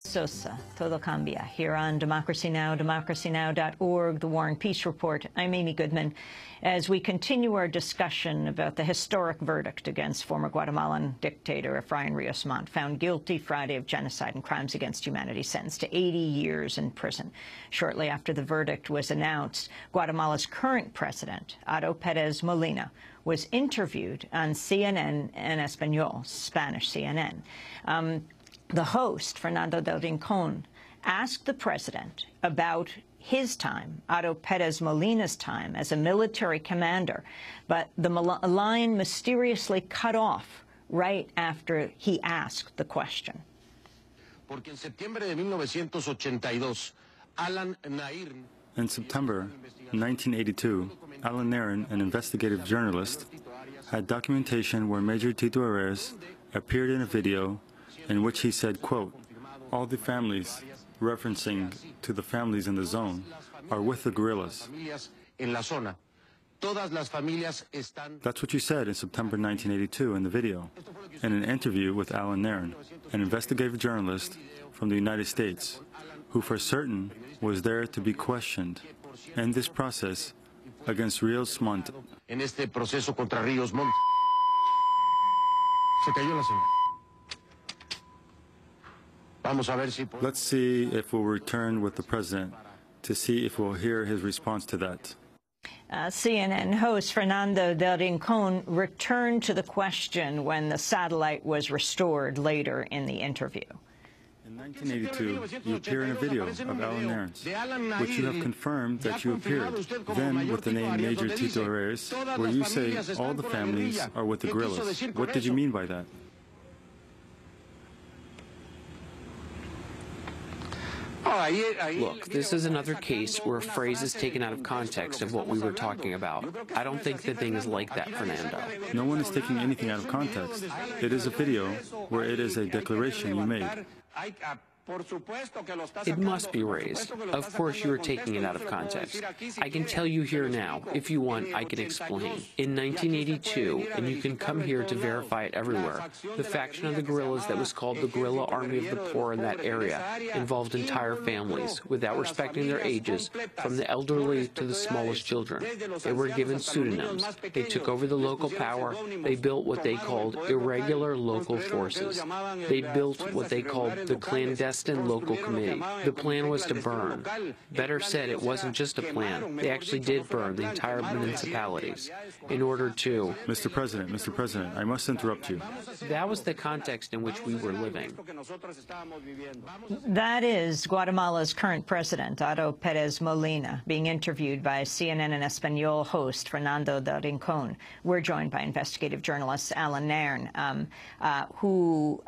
Sosa, Todo Cambia, here on Democracy Now!, democracynow.org, The War and Peace Report. I'm Amy Goodman. As we continue our discussion about the historic verdict against former Guatemalan dictator Efrain Rios Montt, found guilty Friday of genocide and crimes against humanity, sentenced to 80 years in prison. Shortly after the verdict was announced, Guatemala's current president, Otto Pérez Molina, was interviewed on CNN en Español, Spanish CNN. The host, Fernando del Rincon, asked the president about his time, Otto Pérez Molina's time, as a military commander, but the line mysteriously cut off right after he asked the question. Porque en septiembre de 1982, In September 1982, Alan Nairn, an investigative journalist, had documentation where Major Tito Arraiz appeared in a video in which he said, quote, "All the families," referencing to the families in the zone, "are with the guerrillas." That's what you said in September 1982 in the video, in an interview with Alan Nairn, an investigative journalist from the United States, who for certain was there to be questioned in this process against Rios Montt. En este proceso contra Ríos Montt. Se cayó la señal. Let's see if we'll return with the president to see if we'll hear his response to that. CNN host Fernando del Rincon returned to the question when the satellite was restored later in the interview. In 1982, you appear in a video of Alan Nairn's, which you have confirmed that you appeared, then with the name Major Tito Arraiz, where you say all the families are with the guerrillas. What did you mean by that? Look, this is another case where a phrase is taken out of context of what we were talking about. I don't think the thing is like that, Fernando. No one is taking anything out of context. It is a video where it is a declaration you made. It must be raised. Of course you are taking it out of context. I can tell you here now. If you want, I can explain. In 1982, and you can come here to verify it everywhere, the faction of the guerrillas that was called the Guerrilla Army of the Poor in that area involved entire families, without respecting their ages, from the elderly to the smallest children. They were given pseudonyms. They took over the local power. They built what they called irregular local forces. They built what they called the clandestine local committee. The plan was to burn. Better said, it wasn't just a plan. They actually did burn the entire municipalities in order to... Mr. President, I must interrupt you. That was the context in which we were living. That is Guatemala's current president, Otto Pérez Molina, being interviewed by CNN en Español host Fernando del Rincon. We're joined by investigative journalist Alan Nairn, who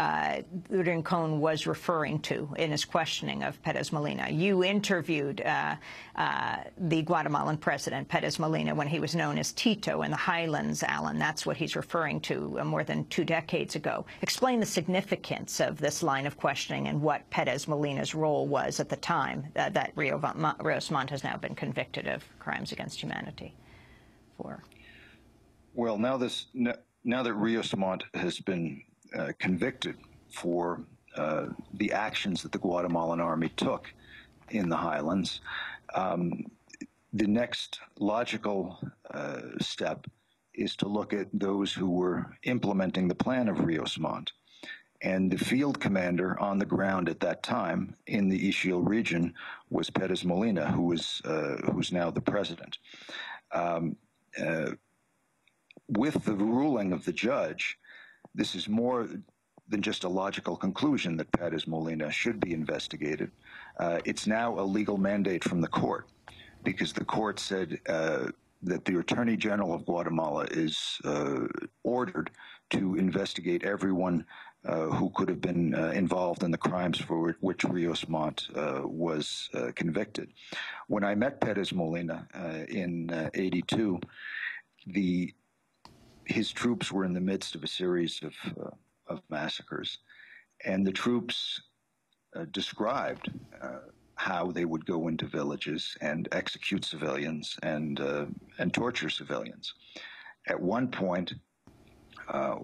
Rincon was referring to in his questioning of Pérez Molina. You interviewed the Guatemalan president, Pérez Molina, when he was known as Tito in the Highlands, Alan. That's what he's referring to more than 2 decades ago. Explain the significance of this line of questioning and what Pérez Molina's role was at the time that Rios Montt has now been convicted of crimes against humanity for. Well, now that Rios Montt has been convicted for the actions that the Guatemalan army took in the highlands, the next logical step is to look at those who were implementing the plan of Rios Montt. And the field commander on the ground at that time in the Ixil region was Pérez Molina, who's now the president. With the ruling of the judge, this is more than just a logical conclusion that Pérez Molina should be investigated. It's now a legal mandate from the court, because the court said that the Attorney General of Guatemala is ordered to investigate everyone who could have been involved in the crimes for which Rios Montt was convicted. When I met Pérez Molina in '82, his troops were in the midst of a series of massacres, and the troops described how they would go into villages and execute civilians and torture civilians. At one point,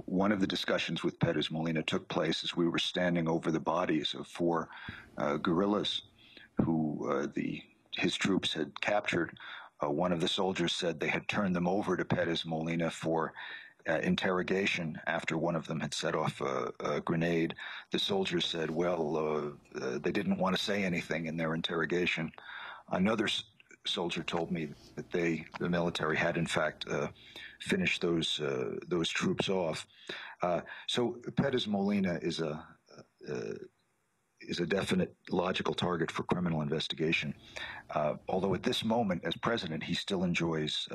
One of the discussions with Pérez Molina took place as we were standing over the bodies of four guerrillas who his troops had captured. One of the soldiers said they had turned them over to Pérez Molina for interrogation after one of them had set off a grenade. The soldiers said, well, they didn't want to say anything in their interrogation. Another soldier told me that the military had in fact finished those troops off. So Pérez Molina is a definite logical target for criminal investigation. Although at this moment, as president, he still enjoys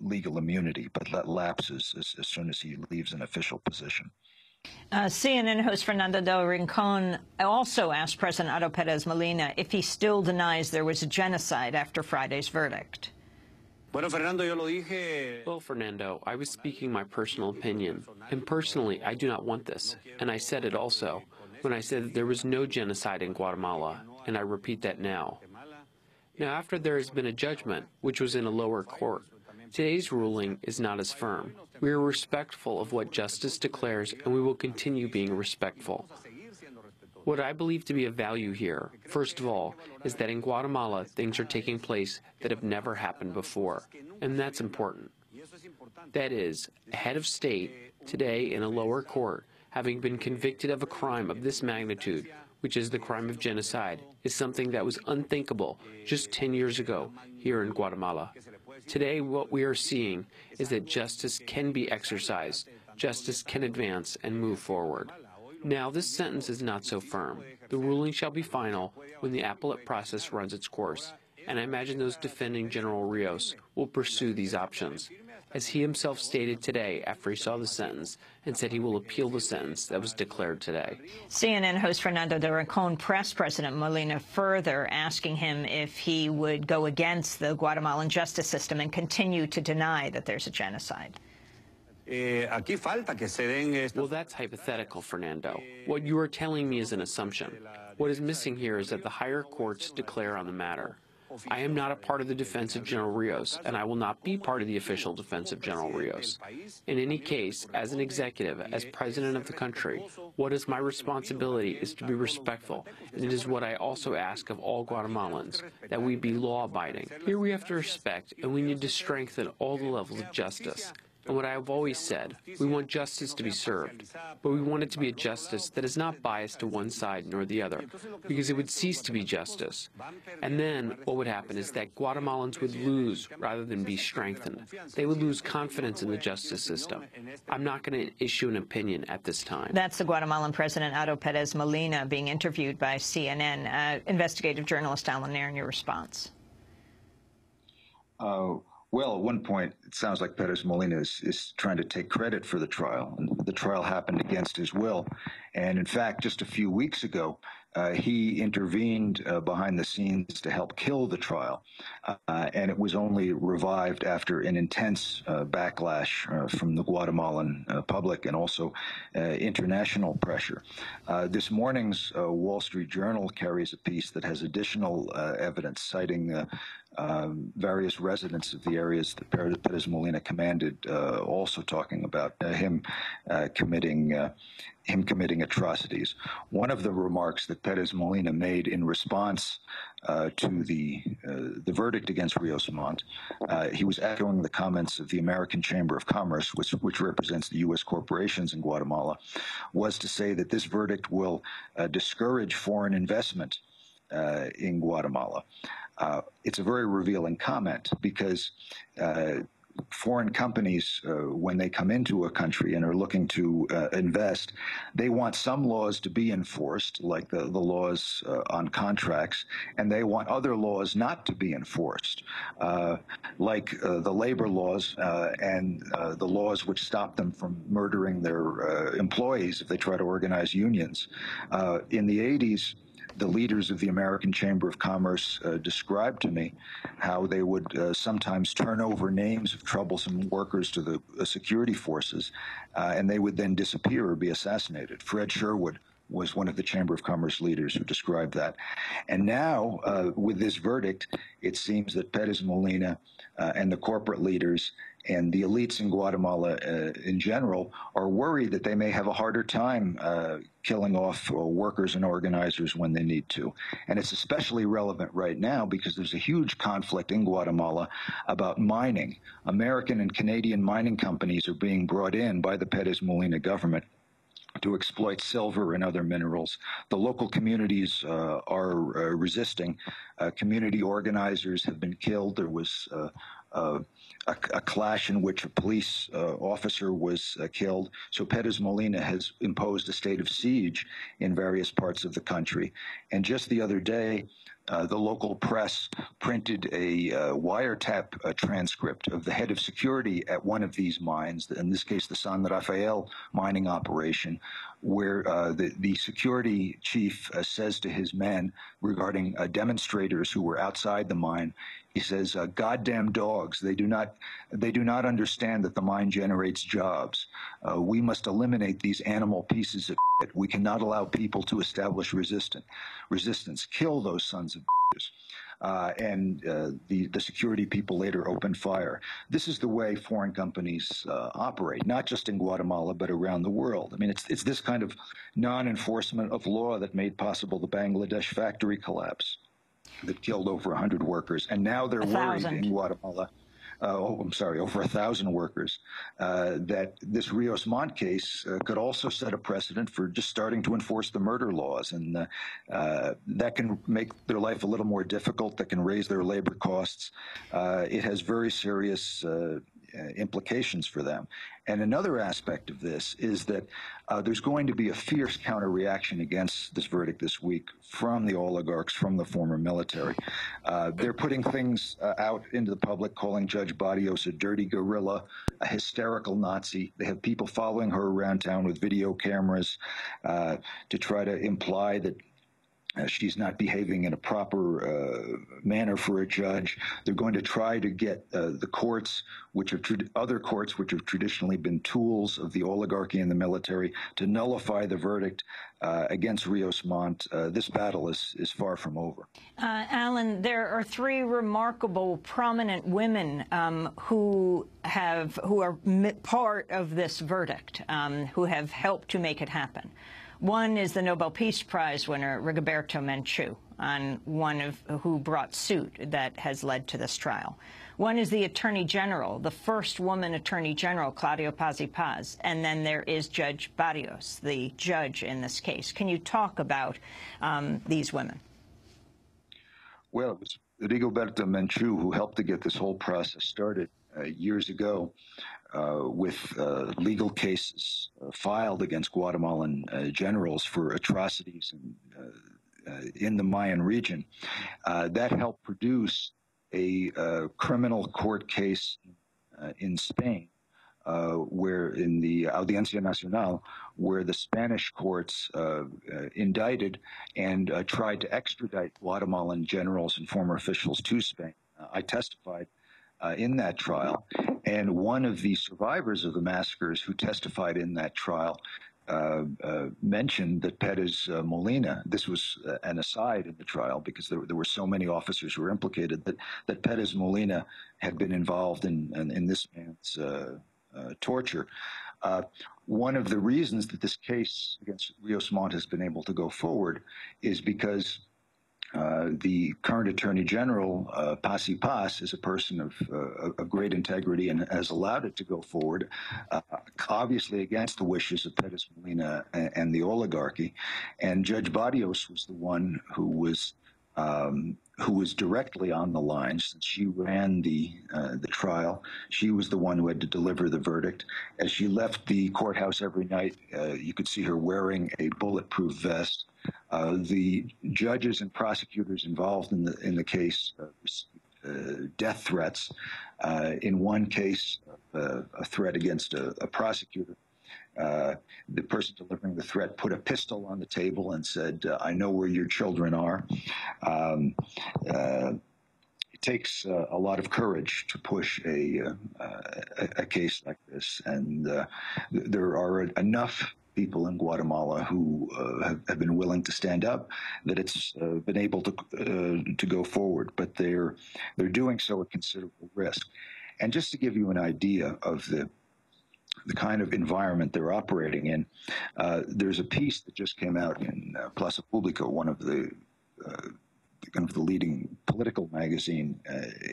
legal immunity, but that lapses as soon as he leaves an official position. CNN host Fernando del Rincon also asked President Otto Pérez Molina if he still denies there was a genocide after Friday's verdict. Well, Fernando, I was speaking my personal opinion. And personally, I do not want this. And I said it also when I said that there was no genocide in Guatemala, and I repeat that now. Now, after there has been a judgment, which was in a lower court, today's ruling is not as firm. We are respectful of what justice declares, and we will continue being respectful. What I believe to be of value here, first of all, is that in Guatemala, things are taking place that have never happened before, and that's important. That is, a head of state, today in a lower court, having been convicted of a crime of this magnitude, which is the crime of genocide, is something that was unthinkable just 10 years ago here in Guatemala. Today, what we are seeing is that justice can be exercised, justice can advance and move forward. Now, this sentence is not so firm. The ruling shall be final when the appellate process runs its course, and I imagine those defending General Rios will pursue these options, as he himself stated today after he saw the sentence and said he will appeal the sentence that was declared today. CNN host Fernando del Rincon pressed President Molina further, asking him if he would go against the Guatemalan justice system and continue to deny that there's a genocide. Well, that's hypothetical, Fernando. What you are telling me is an assumption. What is missing here is that the higher courts declare on the matter. I am not a part of the defense of General Rios, and I will not be part of the official defense of General Rios. In any case, as an executive, as president of the country, what is my responsibility is to be respectful, and it is what I also ask of all Guatemalans, that we be law-abiding. Here we have to respect, and we need to strengthen all the levels of justice. And what I have always said, we want justice to be served, but we want it to be a justice that is not biased to one side nor the other, because it would cease to be justice. And then what would happen is that Guatemalans would lose rather than be strengthened. They would lose confidence in the justice system. I'm not going to issue an opinion at this time. That's the Guatemalan President Otto Pérez Molina being interviewed by CNN. Investigative journalist Alan Nairn, your response. Well, at one point, it sounds like Pérez Molina is trying to take credit for the trial. And the trial happened against his will. And in fact, just a few weeks ago, he intervened behind the scenes to help kill the trial. And it was only revived after an intense backlash from the Guatemalan public and also international pressure. This morning's Wall Street Journal carries a piece that has additional evidence citing various residents of the areas that Pérez Molina commanded, also talking about him committing atrocities. One of the remarks that Pérez Molina made in response to the verdict against Rios Montt, he was echoing the comments of the American Chamber of Commerce, which represents the U.S. corporations in Guatemala, was to say that this verdict will discourage foreign investment in Guatemala. It's a very revealing comment because foreign companies, when they come into a country and are looking to invest, they want some laws to be enforced, like the laws on contracts, and they want other laws not to be enforced, like the labor laws and the laws which stop them from murdering their employees if they try to organize unions. In the 80s, the leaders of the American Chamber of Commerce described to me how they would sometimes turn over names of troublesome workers to the security forces, and they would then disappear or be assassinated. Fred Sherwood was one of the Chamber of Commerce leaders who described that. And now, with this verdict, it seems that Pérez Molina and the corporate leaders And the elites in Guatemala in general are worried that they may have a harder time killing off workers and organizers when they need to. And it's especially relevant right now because there's a huge conflict in Guatemala about mining. American and Canadian mining companies are being brought in by the Pérez Molina government to exploit silver and other minerals. The local communities are resisting. Community organizers have been killed. There was a clash in which a police officer was killed. So Pérez Molina has imposed a state of siege in various parts of the country. And just the other day, the local press printed a wiretap transcript of the head of security at one of these mines, in this case the San Rafael mining operation, where the security chief says to his men regarding demonstrators who were outside the mine, he says, "Goddamn dogs! They do not understand that the mine generates jobs. We must eliminate these animal pieces of shit. We cannot allow people to establish resistance. Kill those sons of bitches." And the security people later opened fire. This is the way foreign companies operate, not just in Guatemala but around the world. I mean, it's this kind of non-enforcement of law that made possible the Bangladesh factory collapse that killed over 100 workers. And now they're worried in Guatemala, over 1,000 workers, that this Rios Montt case could also set a precedent for just starting to enforce the murder laws. And that can make their life a little more difficult, that can raise their labor costs. It has very serious implications for them. And another aspect of this is that there's going to be a fierce counter-reaction against this verdict this week from the oligarchs, from the former military. They're putting things out into the public, calling Judge Barrios a dirty gorilla, a hysterical Nazi. They have people following her around town with video cameras to try to imply that she's not behaving in a proper manner for a judge. They're going to try to get the courts, which are other courts, which have traditionally been tools of the oligarchy and the military, to nullify the verdict against Rios Montt. This battle is far from over. Alan, there are three remarkable, prominent women who are part of this verdict, who have helped to make it happen. One is the Nobel Peace Prize winner, Rigoberta Menchú, who brought suit that has led to this trial. One is the Attorney General, the first woman Attorney General, Claudia Paz y Paz. And then there is Judge Barrios, the judge in this case. Can you talk about these women? Well, it was Rigoberta Menchú who helped to get this whole process started years ago. With legal cases filed against Guatemalan generals for atrocities in the Mayan region. That helped produce a criminal court case in Spain, where in the Audiencia Nacional, where the Spanish courts indicted and tried to extradite Guatemalan generals and former officials to Spain. I testified in that trial, and one of the survivors of the massacres who testified in that trial mentioned that Pérez Molina, this was an aside in the trial because there were so many officers who were implicated, that Pérez Molina had been involved in this man's torture. One of the reasons that this case against Rios Montt has been able to go forward is because the current Attorney General, Paz y Paz, is a person of great integrity and has allowed it to go forward, obviously against the wishes of Pérez Molina and the oligarchy. And Judge Barrios was the one who was directly on the line since she ran the trial. She was the one who had to deliver the verdict. As she left the courthouse every night, you could see her wearing a bulletproof vest. The judges and prosecutors involved in the case received death threats. In one case, a threat against a prosecutor. The person delivering the threat put a pistol on the table and said, "I know where your children are." It takes a lot of courage to push a case like this, and there are enough people in Guatemala who have been willing to stand up that it's been able to go forward, but they're doing so at considerable risk. And just to give you an idea of the kind of environment they're operating in, there's a piece that just came out in Plaza Pública, one of the kind of the leading political magazine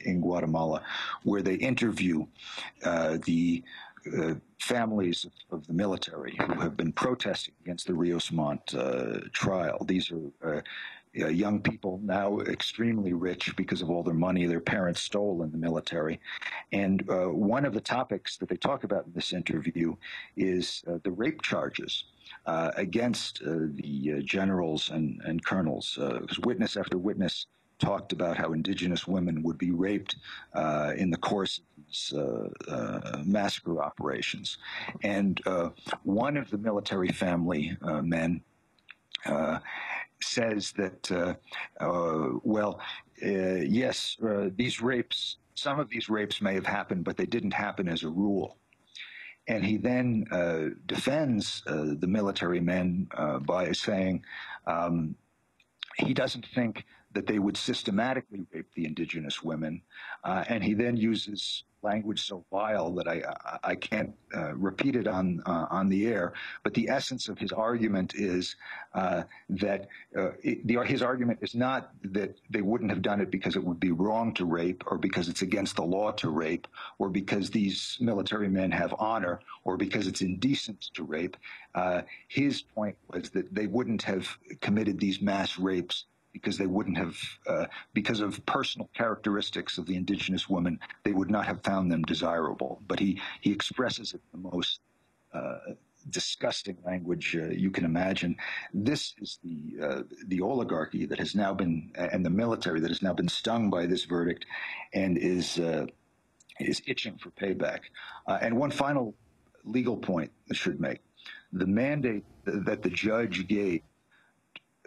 in Guatemala, where they interview the families of the military who have been protesting against the Rios Montt trial. These are young people now extremely rich because of all their money their parents stole in the military. And one of the topics that they talk about in this interview is the rape charges against the generals and colonels, because witness after witness talked about how indigenous women would be raped in the course of these massacre operations. And one of the military family men says that, yes, these rapes, some of these rapes may have happened, but they didn't happen as a rule. And he then defends the military men by saying he doesn't think that they would systematically rape the indigenous women. And he then uses language so vile that I can't repeat it on the air. But the essence of his argument is that his argument is not that they wouldn't have done it because it would be wrong to rape, or because it's against the law to rape, or because these military men have honor, or because it's indecent to rape. His point was that they wouldn't have committed these mass rapes because they wouldn't have, because of personal characteristics of the indigenous women, they would not have found them desirable. But he expresses it in the most disgusting language you can imagine. This is the oligarchy that has now been, and the military that has now been stung by this verdict, and is itching for payback. And one final legal point I should make: the mandate that the judge gave,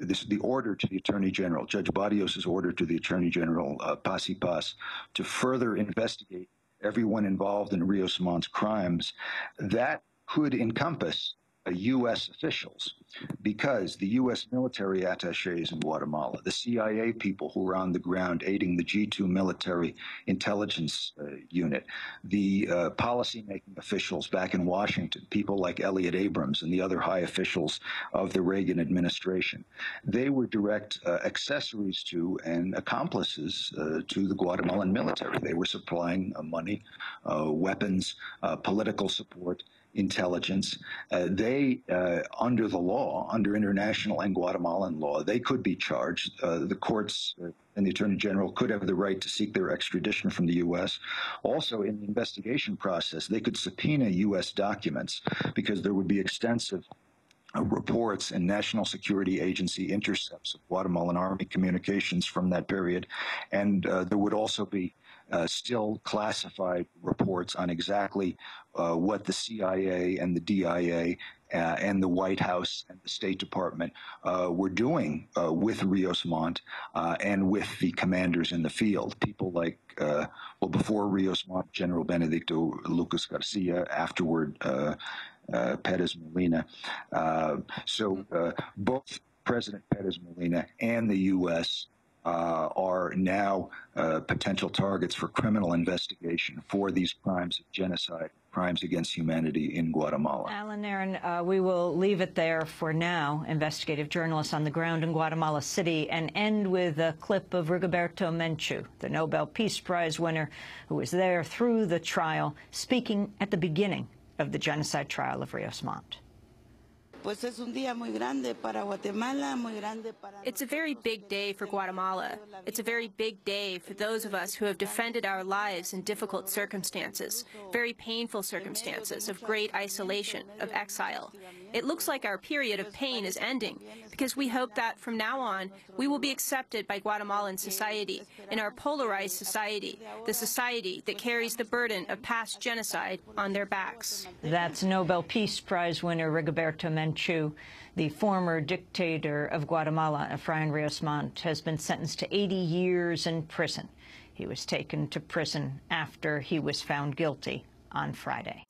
the order to the Attorney General, Judge Barrios' order to the Attorney General, Paz y Paz, to further investigate everyone involved in Rios Montt's crimes, that could encompass U.S. officials, because the U.S. military attaches in Guatemala, the CIA people who were on the ground aiding the G2 military intelligence unit, the policy-making officials back in Washington, people like Elliot Abrams and the other high officials of the Reagan administration, they were direct accessories to and accomplices to the Guatemalan military. They were supplying money, weapons, political support, intelligence. They, under the law, under international and Guatemalan law, they could be charged. The courts and the Attorney General could have the right to seek their extradition from the U.S. Also, in the investigation process, they could subpoena U.S. documents, because there would be extensive reports and National Security Agency intercepts of Guatemalan Army communications from that period. And there would also be still classified reports on exactly what the CIA and the DIA and the White House and the State Department were doing with Rios Montt and with the commanders in the field. People like, before Rios Montt, General Benedicto Lucas Garcia, afterward Pérez Molina. So both President Pérez Molina and the U.S. Are now potential targets for criminal investigation for these crimes of genocide, crimes against humanity in Guatemala. Alan Nairn, we will leave it there for now. Investigative journalist on the ground in Guatemala City, and end with a clip of Rigoberto Menchú, the Nobel Peace Prize winner, who was there through the trial, speaking at the beginning of the genocide trial of Rios Montt. It's a very big day for Guatemala. It's a very big day for those of us who have defended our lives in difficult circumstances, very painful circumstances of great isolation, of exile. It looks like our period of pain is ending, because we hope that from now on we will be accepted by Guatemalan society, in our polarized society, the society that carries the burden of past genocide on their backs. That's Nobel Peace Prize winner Rigoberto Menchú. The former dictator of Guatemala, Efraín Rios Montt, has been sentenced to 80 years in prison. He was taken to prison after he was found guilty on Friday.